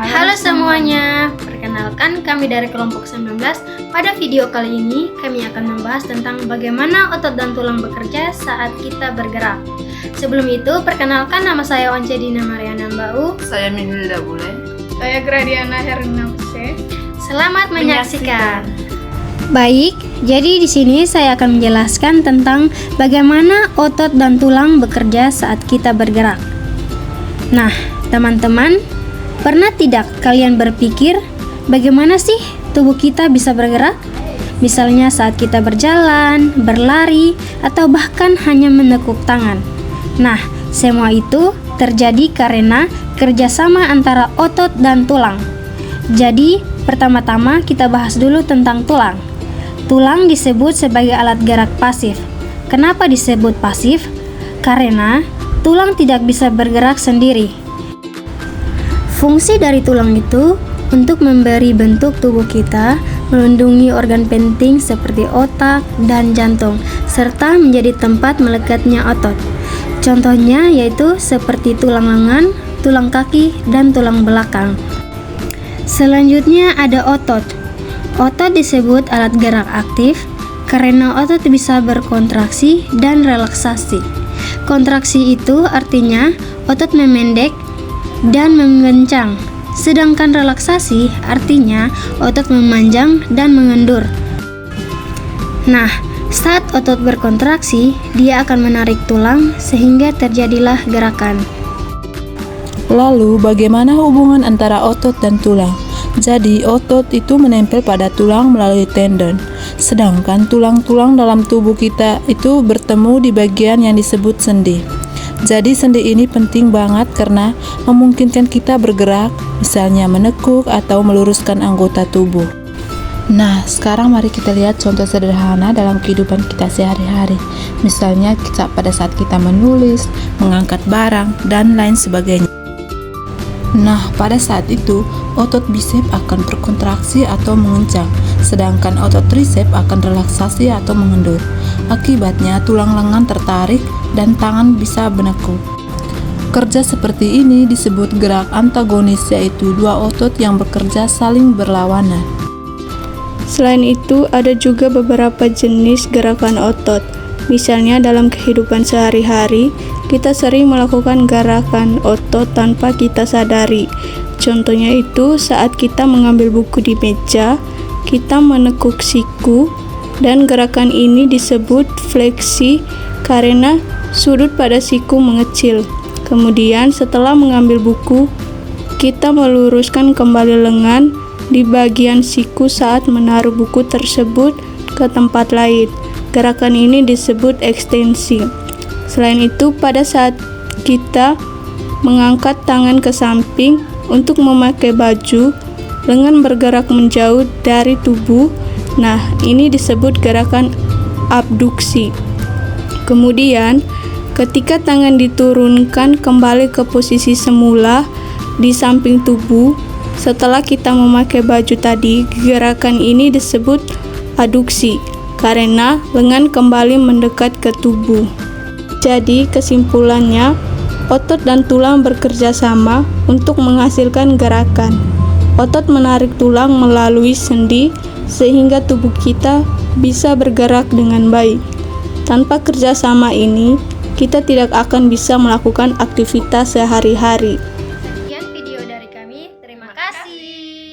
Halo semuanya, perkenalkan kami dari kelompok 19. Pada video kali ini kami akan membahas tentang bagaimana otot dan tulang bekerja saat kita bergerak. Sebelum itu, perkenalkan nama saya Once Dina Mariana Mbau. Saya Minilda Bule. Saya Gradiana Hernause. Selamat menyaksikan. Baik, jadi di sini saya akan menjelaskan tentang bagaimana otot dan tulang bekerja saat kita bergerak. Nah, teman-teman, pernah tidak kalian berpikir bagaimana sih tubuh kita bisa bergerak? Misalnya saat kita berjalan, berlari, atau bahkan hanya menekuk tangan. Nah, semua itu terjadi karena kerjasama antara otot dan tulang. Jadi, pertama-tama kita bahas dulu tentang tulang. Tulang disebut sebagai alat gerak pasif. Kenapa disebut pasif? Karena tulang tidak bisa bergerak sendiri. Fungsi dari tulang itu untuk memberi bentuk tubuh kita, melindungi organ penting seperti otak dan jantung, serta menjadi tempat melekatnya otot. Contohnya yaitu seperti tulang lengan, tulang kaki, dan tulang belakang. Selanjutnya ada otot. Otot disebut alat gerak aktif karena otot bisa berkontraksi dan relaksasi. Kontraksi itu artinya otot memendek dan mengencang, sedangkan relaksasi artinya otot memanjang dan mengendur. Nah, saat otot berkontraksi, dia akan menarik tulang sehingga terjadilah gerakan. Lalu, bagaimana hubungan antara otot dan tulang? Jadi, otot itu menempel pada tulang melalui tendon, sedangkan tulang-tulang dalam tubuh kita itu bertemu di bagian yang disebut sendi. Jadi, sendi ini penting banget karena memungkinkan kita bergerak, misalnya menekuk atau meluruskan anggota tubuh. Nah, sekarang mari kita lihat contoh sederhana dalam kehidupan kita sehari-hari. Misalnya, pada saat kita menulis, mengangkat barang, dan lain sebagainya. Nah, pada saat itu, otot bisep akan berkontraksi atau mengencang, sedangkan otot tricep akan relaksasi atau mengendur. Akibatnya, tulang lengan tertarik dan tangan bisa menekuk. Kerja seperti ini disebut gerak antagonis, yaitu dua otot yang bekerja saling berlawanan. Selain itu, ada juga beberapa jenis gerakan otot. Misalnya dalam kehidupan sehari-hari, kita sering melakukan gerakan otot tanpa kita sadari. Contohnya itu saat kita mengambil buku di meja, kita menekuk siku, dan gerakan ini disebut fleksi karena sudut pada siku mengecil. Kemudian setelah mengambil buku, kita meluruskan kembali lengan di bagian siku saat menaruh buku tersebut ke tempat lain. Gerakan ini disebut ekstensi. Selain itu, pada saat kita mengangkat tangan ke samping untuk memakai baju, lengan bergerak menjauh dari tubuh. Nah, ini disebut gerakan abduksi. Kemudian, ketika tangan diturunkan kembali ke posisi semula di samping tubuh, setelah kita memakai baju tadi, gerakan ini disebut aduksi karena lengan kembali mendekat ke tubuh. Jadi, kesimpulannya, otot dan tulang bekerja sama untuk menghasilkan gerakan. Otot menarik tulang melalui sendi sehingga tubuh kita bisa bergerak dengan baik. Tanpa kerjasama ini, kita tidak akan bisa melakukan aktivitas sehari-hari. Sekian video dari kami, terima kasih.